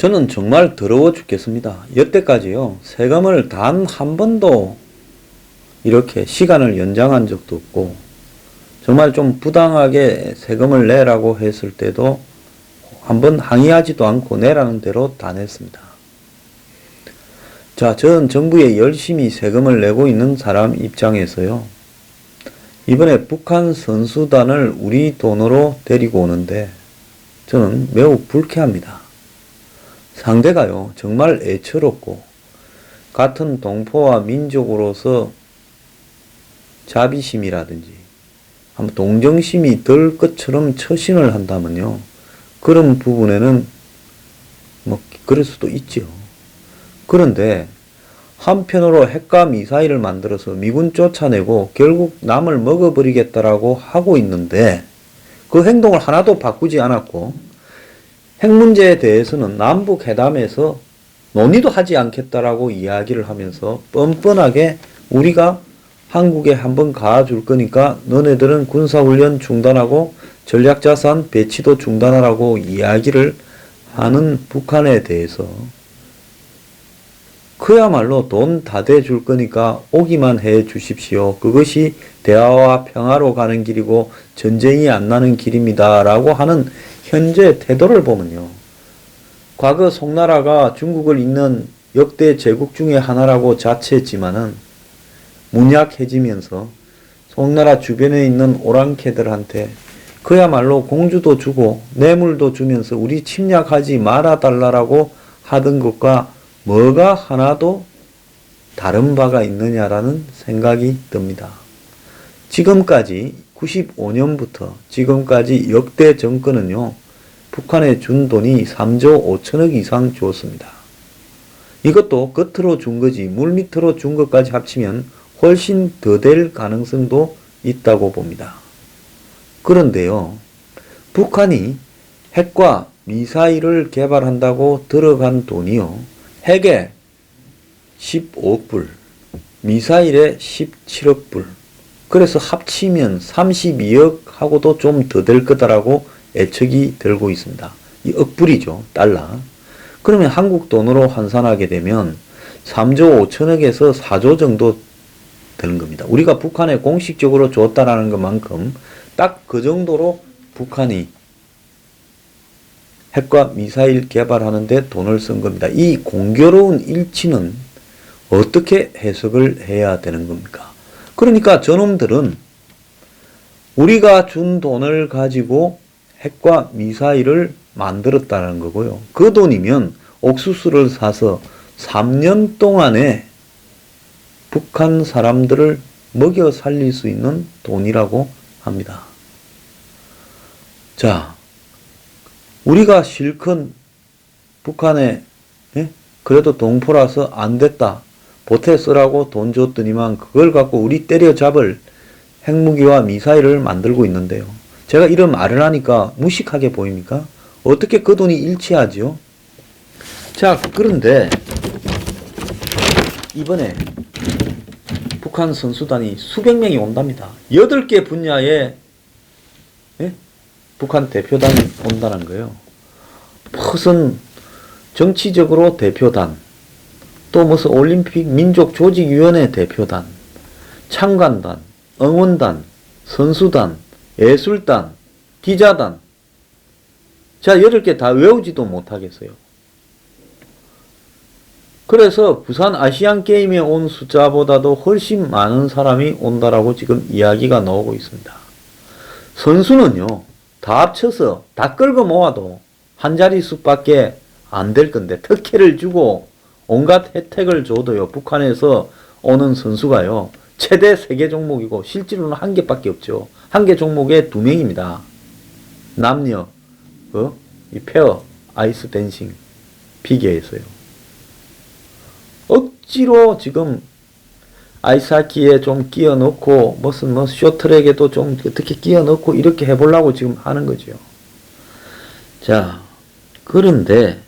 저는 정말 더러워 죽겠습니다. 여태까지요, 세금을 단 한 번도 이렇게 시간을 연장한 적도 없고, 정말 좀 부당하게 세금을 내라고 했을 때도 한번 항의하지도 않고 내라는 대로 다 냈습니다. 자, 전 정부에 열심히 세금을 내고 있는 사람 입장에서요, 이번에 북한 선수단을 우리 돈으로 데리고 오는데 저는 매우 불쾌합니다. 상대가요, 정말 애처롭고 같은 동포와 민족으로서 자비심이라든지 한번 동정심이 들 것처럼 처신을 한다면요, 그런 부분에는 뭐 그럴 수도 있죠. 그런데 한편으로 핵과 미사일을 만들어서 미군 쫓아내고 결국 남을 먹어버리겠다라고 하고 있는데 그 행동을 하나도 바꾸지 않았고, 핵 문제에 대해서는 남북 회담에서 논의도 하지 않겠다라고 이야기를 하면서 뻔뻔하게 우리가 한국에 한번 가줄 거니까 너네들은 군사훈련 중단하고 전략자산 배치도 중단하라고 이야기를 하는 북한에 대해서 그야말로 돈 다 대줄 거니까 오기만 해 주십시오. 그것이 대화와 평화로 가는 길이고 전쟁이 안 나는 길입니다. 라고 하는 현재 태도를 보면요, 과거 송나라가 중국을 잇는 역대 제국 중에 하나라고 자처했지만은 문약해지면서 송나라 주변에 있는 오랑캐들한테 그야말로 공주도 주고 뇌물도 주면서 우리 침략하지 말아달라고 하던 것과 뭐가 하나도 다른 바가 있느냐라는 생각이 듭니다. 지금까지 95년부터 지금까지 역대 정권은요, 북한에 준 돈이 3조 5천억 이상 줬습니다. 이것도 겉으로 준 거지 물밑으로 준 것까지 합치면 훨씬 더 될 가능성도 있다고 봅니다. 그런데요, 북한이 핵과 미사일을 개발한다고 들어간 돈이요, 핵에 15억 불, 미사일에 17억 불, 그래서 합치면 32억 하고도 좀 더 될 거다라고 예측이 되고 있습니다. 이 억불이죠, 달러. 그러면 한국 돈으로 환산하게 되면 3조 5천억에서 4조 정도 되는 겁니다. 우리가 북한에 공식적으로 줬다라는 것만큼 딱 그 정도로 북한이 핵과 미사일 개발하는데 돈을 쓴 겁니다. 이 공교로운 일치는 어떻게 해석을 해야 되는 겁니까? 그러니까 저놈들은 우리가 준 돈을 가지고 핵과 미사일을 만들었다는 거고요. 그 돈이면 옥수수를 사서 3년 동안에 북한 사람들을 먹여 살릴 수 있는 돈이라고 합니다. 자, 우리가 실컷 북한에 그래도 동포라서 안 됐다, 보태 쓰라고 돈 줬더니만 그걸 갖고 우리 때려잡을 핵무기와 미사일을 만들고 있는데요. 제가 이런 말을 하니까 무식하게 보입니까? 어떻게 그 돈이 일치하죠? 자, 그런데 이번에 북한 선수단이 수백 명이 온답니다. 8개 분야에 북한 대표단이 온다는 거예요. 무슨 정치적으로 대표단, 또 무슨 올림픽 민족조직위원회 대표단, 참관단, 응원단, 선수단, 예술단, 기자단. 자, 8개 다 외우지도 못하겠어요. 그래서 부산 아시안게임에 온 숫자보다도 훨씬 많은 사람이 온다라고 지금 이야기가 나오고 있습니다. 선수는요, 다 합쳐서 다 끌고 모아도 한 자릿수밖에 안 될 건데, 특혜를 주고 온갖 혜택을 줘도요, 북한에서 오는 선수가요, 최대 3개 종목이고 실제로는 1개밖에 없죠. 1개 종목에 2명입니다. 남녀, 이 페어 아이스 댄싱 피겨에서요. 억지로 지금 아이스하키에 좀 끼워 넣고 무슨 쇼트랙에도 좀 어떻게 끼워 넣고 이렇게 해보려고 지금 하는 거죠. 자, 그런데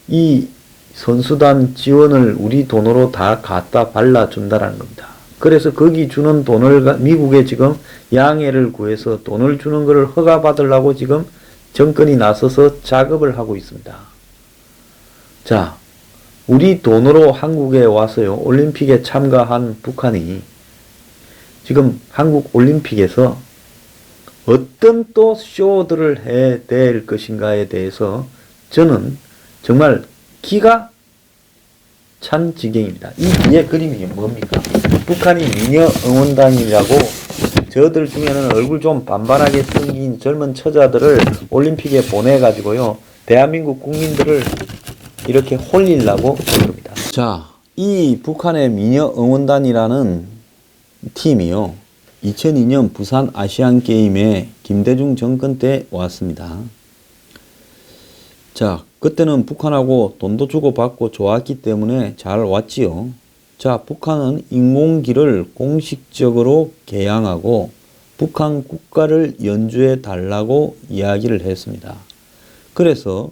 이 선수단 지원을 우리 돈으로 다 갖다 발라준다라는 겁니다. 그래서 거기 주는 돈을 미국에 지금 양해를 구해서 돈을 주는 것을 허가받으려고 지금 정권이 나서서 작업을 하고 있습니다. 자, 우리 돈으로 한국에 와서요, 올림픽에 참가한 북한이 지금 한국 올림픽에서 어떤 또 쇼들을 해댈 것인가에 대해서 저는 정말 기가 찬 지경입니다. 이 뒤에 그림이 뭡니까? 북한이 미녀 응원단이라고 저들 중에는 얼굴 좀 반반하게 생긴 젊은 처자들을 올림픽에 보내가지고요, 대한민국 국민들을 이렇게 홀리려고 한 겁니다. 자, 이 북한의 미녀 응원단이라는 팀이요, 2002년 부산 아시안게임에 김대중 정권 때 왔습니다. 자, 그때는 북한하고 돈도 주고받고 좋았기 때문에 잘 왔지요. 자, 북한은 인공기를 공식적으로 개양하고 북한 국가를 연주해 달라고 이야기를 했습니다. 그래서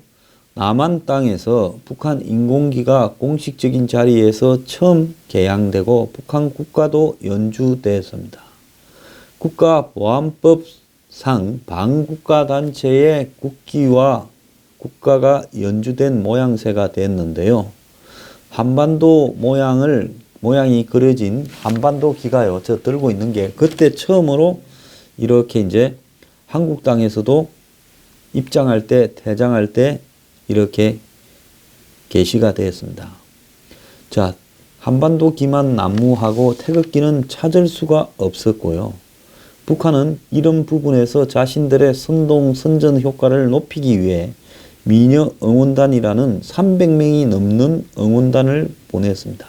남한 땅에서 북한 인공기가 공식적인 자리에서 처음 개양되고 북한 국가도 연주됐습니다. 국가보안법상 반국가단체의 국기와 국가가 연주된 모양새가 됐는데요. 한반도 모양이 그려진 한반도 기가요, 저 들고 있는 게 그때 처음으로 이렇게 이제 한국 땅에서도 입장할 때, 퇴장할 때 이렇게 게시가 되었습니다. 자, 한반도 기만 난무하고 태극기는 찾을 수가 없었고요. 북한은 이런 부분에서 자신들의 선전 효과를 높이기 위해 미녀 응원단이라는 300명이 넘는 응원단을 보냈습니다.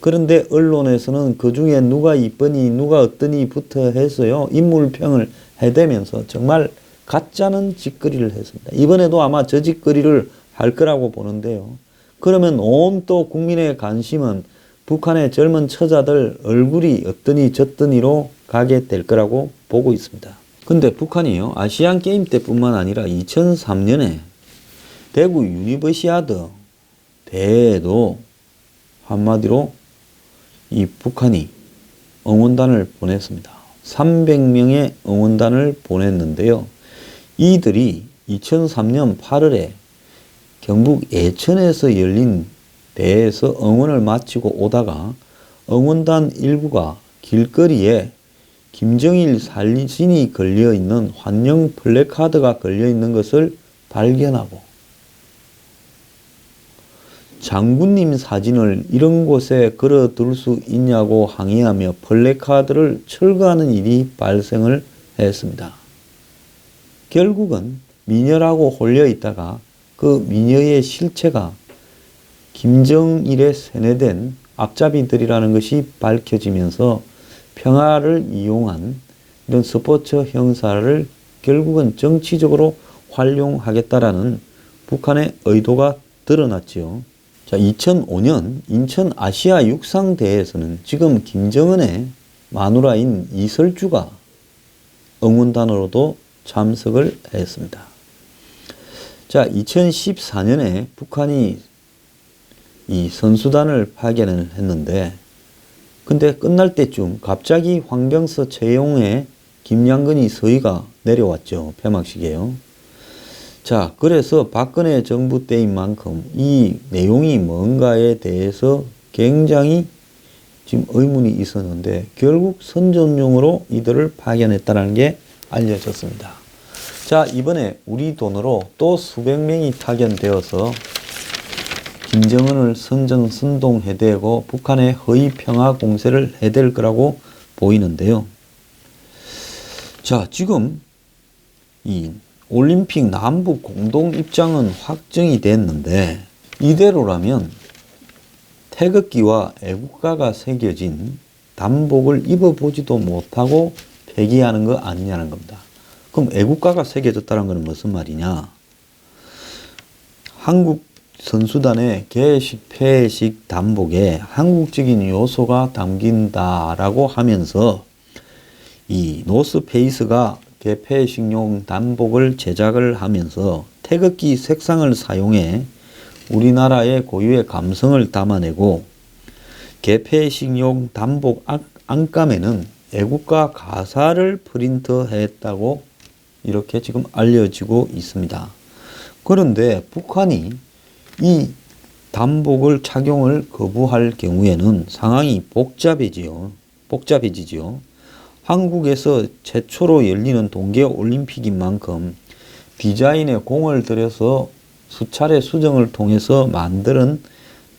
그런데 언론에서는 그 중에 누가 이쁘니 누가 어떠니부터 해서요, 인물평을 해대면서 정말 가짜는 짓거리를 했습니다. 이번에도 아마 저 짓거리를 할 거라고 보는데요. 그러면 온 또 국민의 관심은 북한의 젊은 처자들 얼굴이 어떠니 저떠니로 가게 될 거라고 보고 있습니다. 근데 북한이요, 아시안 게임 때뿐만 아니라 2003년에 대구 유니버시아드 대회에도 한마디로 이 북한이 응원단을 보냈습니다. 300명의 응원단을 보냈는데요. 이들이 2003년 8월에 경북 예천에서 열린 대회에서 응원을 마치고 오다가 응원단 일부가 길거리에 김정일 사진이 걸려있는 환영 플래카드가 걸려있는 것을 발견하고 장군님 사진을 이런 곳에 걸어둘 수 있냐고 항의하며 플래카드를 철거하는 일이 발생을 했습니다. 결국은 미녀라고 홀려 있다가 그 미녀의 실체가 김정일에 세뇌된 앞잡이들이라는 것이 밝혀지면서 평화를 이용한 이런 스포츠 형사를 결국은 정치적으로 활용하겠다라는 북한의 의도가 드러났지요. 자, 2005년 인천 아시아 육상대회에서는 지금 김정은의 마누라인 이설주가 응원단으로도 참석을 했습니다. 자, 2014년에 북한이 이 선수단을 파견을 했는데, 근데 끝날 때쯤 갑자기 황병서 채용에 김양근이 서희가 내려왔죠. 폐막식에요. 자, 그래서 박근혜 정부 때인 만큼 이 내용이 뭔가에 대해서 굉장히 지금 의문이 있었는데 결국 선전용으로 이들을 파견했다는 게 알려졌습니다. 자, 이번에 우리 돈으로 또 수백 명이 파견되어서 김정은을 선동해대고 북한의 허위 평화 공세를 해댈 거라고 보이는데요. 자, 지금 이 올림픽 남북 공동 입장은 확정이 됐는데 이대로라면 태극기와 애국가가 새겨진 단복을 입어보지도 못하고 폐기하는 거 아니냐는 겁니다. 그럼 애국가가 새겨졌다는 것은 무슨 말이냐? 한국 선수단의 개식, 폐식 단복에 한국적인 요소가 담긴다라고 하면서 이 노스페이스가 개폐식용 단복을 제작을 하면서 태극기 색상을 사용해 우리나라의 고유의 감성을 담아내고 개폐식용 단복 안감에는 애국가 가사를 프린트했다고 이렇게 지금 알려지고 있습니다. 그런데 북한이 이 단복을 착용을 거부할 경우에는 상황이 복잡해지지요. 한국에서 최초로 열리는 동계올림픽인 만큼 디자인에 공을 들여서 수차례 수정을 통해서 만드는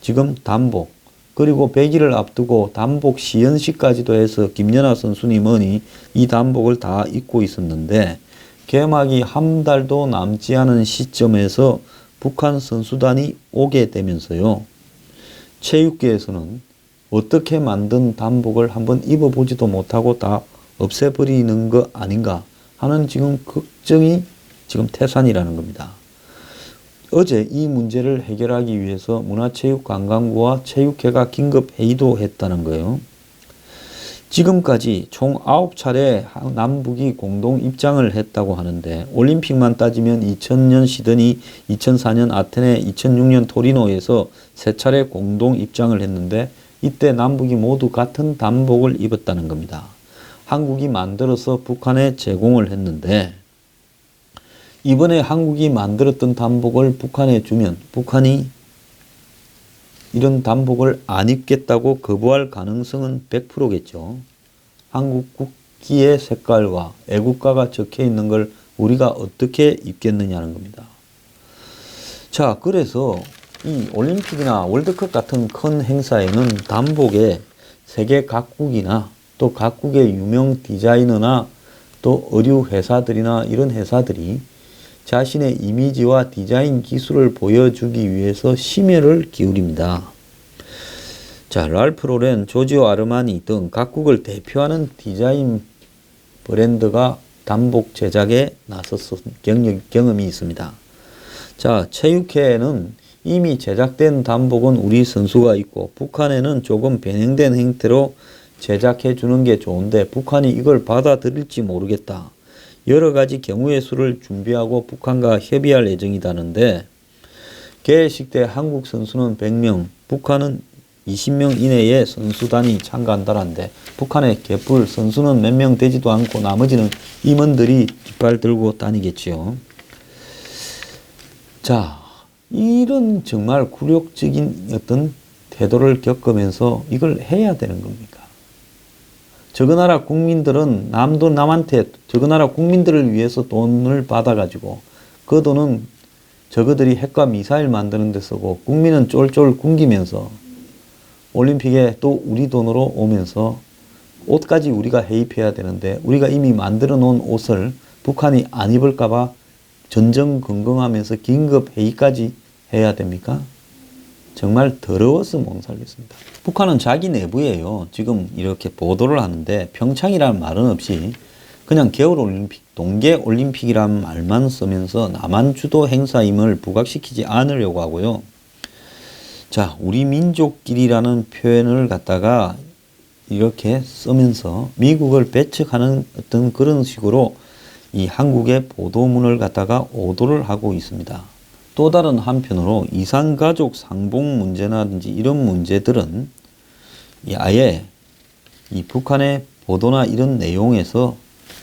지금 단복, 그리고 100일을 앞두고 단복 시연식까지도 해서 김연아 선수님은 이 단복을 다 입고 있었는데, 개막이 한 달도 남지 않은 시점에서 북한 선수단이 오게 되면서요, 체육계에서는 어떻게 만든 단복을 한번 입어보지도 못하고 다 없애버리는 거 아닌가 하는 지금 걱정이 지금 태산이라는 겁니다. 어제 이 문제를 해결하기 위해서 문화체육관광부와 체육회가 긴급 회의도 했다는 거예요. 지금까지 총 9차례 남북이 공동 입장을 했다고 하는데, 올림픽만 따지면 2000년 시드니, 2004년 아테네, 2006년 토리노에서 3차례 공동 입장을 했는데, 이때 남북이 모두 같은 단복을 입었다는 겁니다. 한국이 만들어서 북한에 제공을 했는데, 이번에 한국이 만들었던 단복을 북한에 주면 북한이 이런 단복을 안 입겠다고 거부할 가능성은 100%겠죠. 한국 국기의 색깔과 애국가가 적혀 있는 걸 우리가 어떻게 입겠느냐는 겁니다. 자, 그래서 이 올림픽이나 월드컵 같은 큰 행사에는 단복에 세계 각국이나 또 각국의 유명 디자이너나 또 의류 회사들이나 이런 회사들이 자신의 이미지와 디자인 기술을 보여주기 위해서 심혈을 기울입니다. 자, 랄프 로렌, 조지오 아르마니 등 각국을 대표하는 디자인 브랜드가 단복 제작에 나섰던 경험이 있습니다. 자, 체육회에는 이미 제작된 단복은 우리 선수가 입고 북한에는 조금 변형된 형태로 제작해 주는 게 좋은데 북한이 이걸 받아들일지 모르겠다. 여러 가지 경우의 수를 준비하고 북한과 협의할 예정이다는데, 개회식 때 한국 선수는 100명, 북한은 20명 이내의 선수단이 참가한다는데, 북한의 개뿔 선수는 몇 명 되지도 않고 나머지는 임원들이 깃발 들고 다니겠지요. 자, 이런 정말 굴욕적인 어떤 태도를 겪으면서 이걸 해야 되는 겁니까? 저거 나라 국민들은 남한테 저거 나라 국민들을 위해서 돈을 받아가지고 그 돈은 저거들이 핵과 미사일 만드는 데 쓰고, 국민은 쫄쫄 굶기면서 올림픽에 또 우리 돈으로 오면서 옷까지 우리가 해입해야 되는데, 우리가 이미 만들어 놓은 옷을 북한이 안 입을까봐 전전긍긍하면서 긴급 회의까지 해야 됩니까? 정말 더러워서 못 살겠습니다. 북한은 자기 내부에요, 지금 이렇게 보도를 하는데 평창이라는 말은 없이 그냥 겨울올림픽, 동계올림픽이라는 말만 쓰면서 남한 주도 행사임을 부각시키지 않으려고 하고요. 자, 우리 민족끼리라는 표현을 갖다가 이렇게 쓰면서 미국을 배척하는 어떤 그런 식으로 이 한국의 보도문을 갖다가 오도를 하고 있습니다. 또 다른 한편으로 이산가족 상봉 문제라든지 이런 문제들은 아예 이 북한의 보도나 이런 내용에서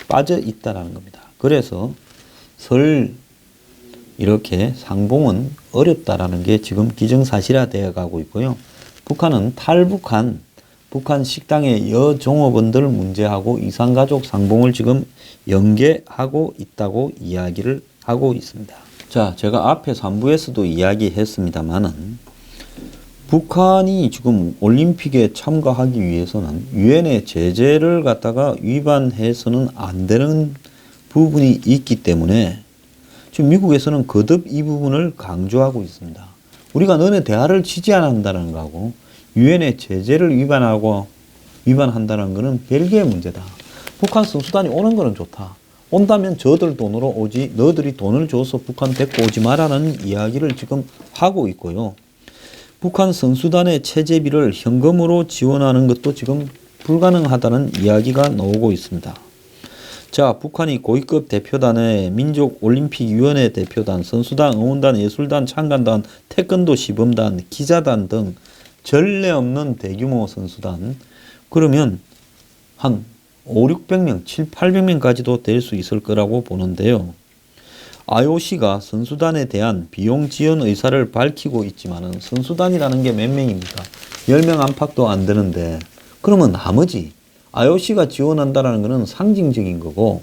빠져 있다는 겁니다. 그래서 설 이렇게 상봉은 어렵다라는 게 지금 기정사실화 되어 가고 있고요. 북한은 탈북한 북한 식당의 여종업원들 문제하고 이산가족 상봉을 지금 연계하고 있다고 이야기를 하고 있습니다. 자, 제가 앞에 3부에서도 이야기했습니다만은 북한이 지금 올림픽에 참가하기 위해서는 유엔의 제재를 갖다가 위반해서는 안 되는 부분이 있기 때문에 지금 미국에서는 거듭 이 부분을 강조하고 있습니다. 우리가 너네 대화를 취재한다는 거하고 유엔의 제재를 위반한다는 것은 별개의 문제다. 북한 선수단이 오는 거는 좋다. 온다면 저들 돈으로 오지, 너희들이 돈을 줘서 북한 데리고 오지 마라는 이야기를 지금 하고 있고요. 북한 선수단의 체재비를 현금으로 지원하는 것도 지금 불가능하다는 이야기가 나오고 있습니다. 자, 북한이 고위급 대표단의 민족올림픽위원회 대표단, 선수단, 응원단, 예술단, 창간단, 태권도 시범단, 기자단 등 전례 없는 대규모 선수단, 그러면 한 500, 600명, 700, 800명까지도 될 수 있을 거라고 보는데요. IOC가 선수단에 대한 비용 지원 의사를 밝히고 있지만은 선수단이라는 게 몇 명입니까? 10명 안팎도 안 되는데, 그러면 나머지 IOC가 지원한다라는 것은 상징적인 거고,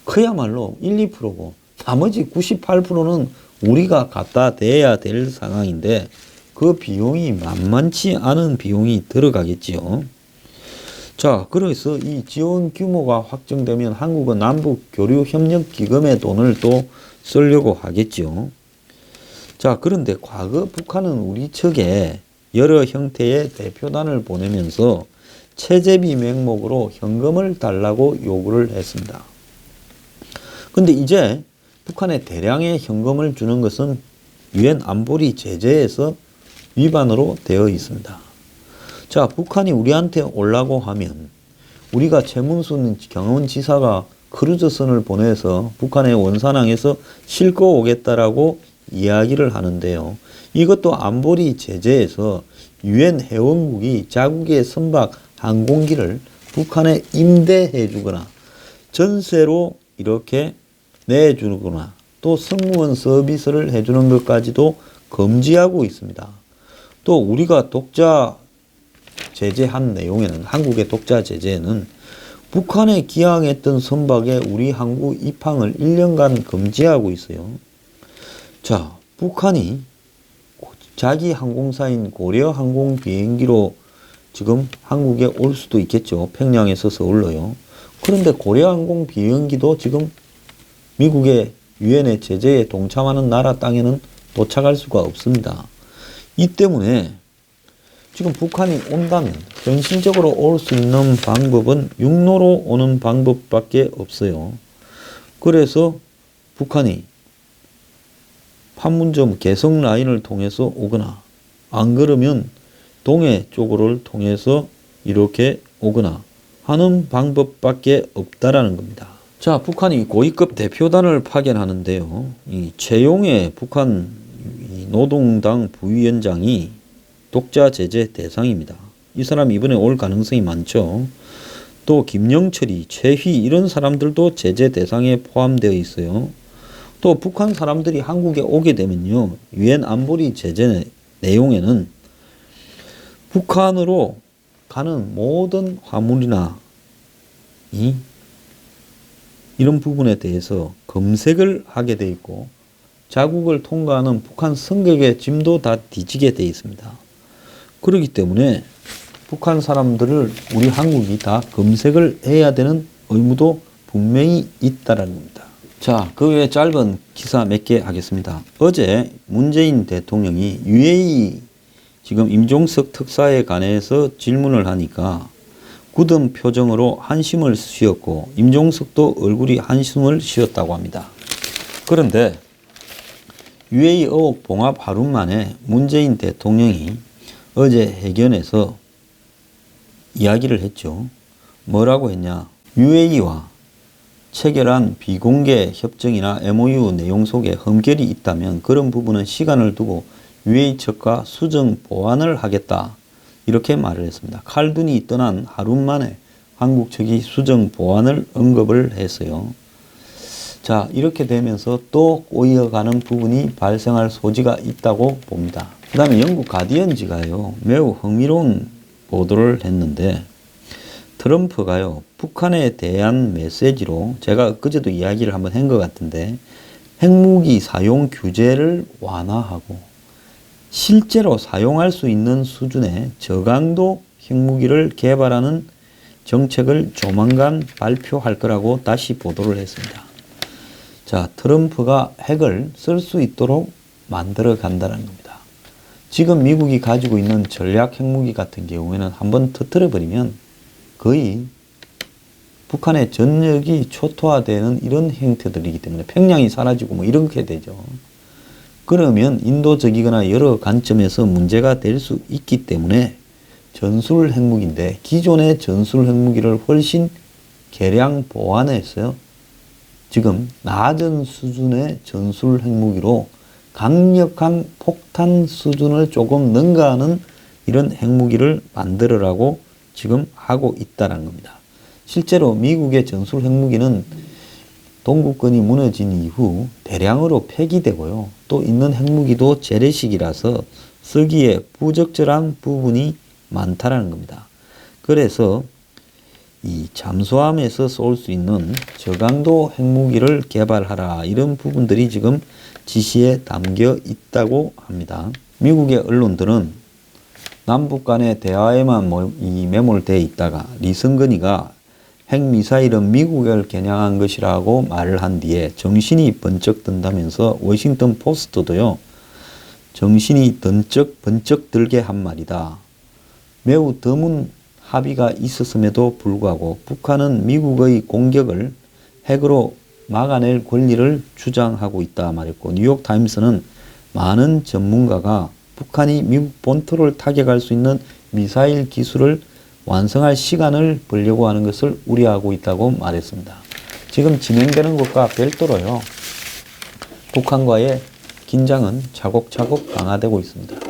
그야말로 1, 2%고 나머지 98%는 우리가 갖다 대야 될 상황인데, 그 비용이 만만치 않은 비용이 들어가겠지요. 자, 그래서 이 지원 규모가 확정되면 한국은 남북교류협력기금의 돈을 또 쓰려고 하겠죠. 자, 그런데 과거 북한은 우리 측에 여러 형태의 대표단을 보내면서 체제비 명목으로 현금을 달라고 요구를 했습니다. 근데 이제 북한에 대량의 현금을 주는 것은 유엔 안보리 제재에서 위반으로 되어 있습니다. 자, 북한이 우리한테 오려고 하면 우리가 최문순 경원지사가 크루즈선을 보내서 북한의 원산항에서 싣고 오겠다라고 이야기를 하는데요. 이것도 안보리 제재에서 유엔 회원국이 자국의 선박 항공기를 북한에 임대해 주거나 전세로 이렇게 내주거나 또 승무원 서비스를 해주는 것까지도 금지하고 있습니다. 또 우리가 독자 제재한 내용에는, 한국의 독자 제재에는 북한에 기항했던 선박에 우리 항구 입항을 1년간 금지하고 있어요. 자, 북한이 자기 항공사인 고려항공 비행기로 지금 한국에 올 수도 있겠죠. 평양에서 서울로요. 그런데 고려항공 비행기도 지금 미국의 유엔의 제재에 동참하는 나라 땅에는 도착할 수가 없습니다. 이 때문에 지금 북한이 온다면 현실적으로 올 수 있는 방법은 육로로 오는 방법밖에 없어요. 그래서 북한이 판문점 개성 라인을 통해서 오거나, 안 그러면 동해 쪽으로 통해서 이렇게 오거나 하는 방법밖에 없다라는 겁니다. 자, 북한이 고위급 대표단을 파견하는데요. 이 최용해 북한 노동당 부위원장이 독자 제재 대상입니다. 이 사람이 이번에 올 가능성이 많죠. 또 김영철이, 최휘 이런 사람들도 제재 대상에 포함되어 있어요. 또 북한 사람들이 한국에 오게 되면요, 유엔 안보리 제재 내용에는 북한으로 가는 모든 화물이나 이런 부분에 대해서 검색을 하게 돼 있고, 자국을 통과하는 북한 승객의 짐도 다 뒤지게 돼 있습니다. 그렇기 때문에 북한 사람들을 우리 한국이 다 검색을 해야 되는 의무도 분명히 있다라는 겁니다. 자, 그 외에 짧은 기사 몇 개 하겠습니다. 어제 문재인 대통령이 UAE 지금 임종석 특사에 관해서 질문을 하니까 굳은 표정으로 한숨을 쉬었고, 임종석도 얼굴이 한숨을 쉬었다고 합니다. 그런데 UAE 의혹 봉합 하루 만에 문재인 대통령이 어제 회견에서 이야기를 했죠. 뭐라고 했냐? UAE와 체결한 비공개 협정이나 MOU 내용 속에 흠결이 있다면 그런 부분은 시간을 두고 UAE 측과 수정 보완을 하겠다, 이렇게 말을 했습니다. 칼둔이 떠난 하루 만에 한국 측이 수정 보완을 언급을 했어요. 자, 이렇게 되면서 또 꼬여가는 부분이 발생할 소지가 있다고 봅니다. 그 다음에 영국 가디언지가요, 매우 흥미로운 보도를 했는데, 트럼프가요, 북한에 대한 메시지로, 제가 그제도 이야기를 한번 한 것 같은데, 핵무기 사용 규제를 완화하고 실제로 사용할 수 있는 수준의 저강도 핵무기를 개발하는 정책을 조만간 발표할 거라고 다시 보도를 했습니다. 자, 트럼프가 핵을 쓸 수 있도록 만들어 간다는 겁니다. 지금 미국이 가지고 있는 전략 핵무기 같은 경우에는 한번 터뜨려 버리면 거의 북한의 전력이 초토화되는 이런 형태들이기 때문에 평양이 사라지고 뭐 이렇게 되죠. 그러면 인도적이거나 여러 관점에서 문제가 될 수 있기 때문에 전술 핵무기인데, 기존의 전술 핵무기를 훨씬 개량 보완해서 지금 낮은 수준의 전술 핵무기로 강력한 폭탄 수준을 조금 능가하는 이런 핵무기를 만들으라고 지금 하고 있다는 겁니다. 실제로 미국의 전술 핵무기는 동구권이 무너진 이후 대량으로 폐기되고요. 또 있는 핵무기도 재래식이라서 쓰기에 부적절한 부분이 많다라는 겁니다. 그래서 이 잠수함에서 쏠 수 있는 저강도 핵무기를 개발하라, 이런 부분들이 지금 지시에 담겨 있다고 합니다. 미국의 언론들은 남북 간의 대화에만 매몰되어 있다가 리성근이가 핵미사일은 미국을 겨냥한 것이라고 말을 한 뒤에 정신이 번쩍 든다면서 워싱턴 포스트도요, 정신이 번쩍 들게 한 말이다. 매우 드문 합의가 있었음에도 불구하고 북한은 미국의 공격을 핵으로 막아낼 권리를 주장하고 있다 말했고, 뉴욕타임스는 많은 전문가가 북한이 미국 본토를 타격할 수 있는 미사일 기술을 완성할 시간을 벌려고 하는 것을 우려하고 있다고 말했습니다. 지금 진행되는 것과 별도로요, 북한과의 긴장은 차곡차곡 강화되고 있습니다.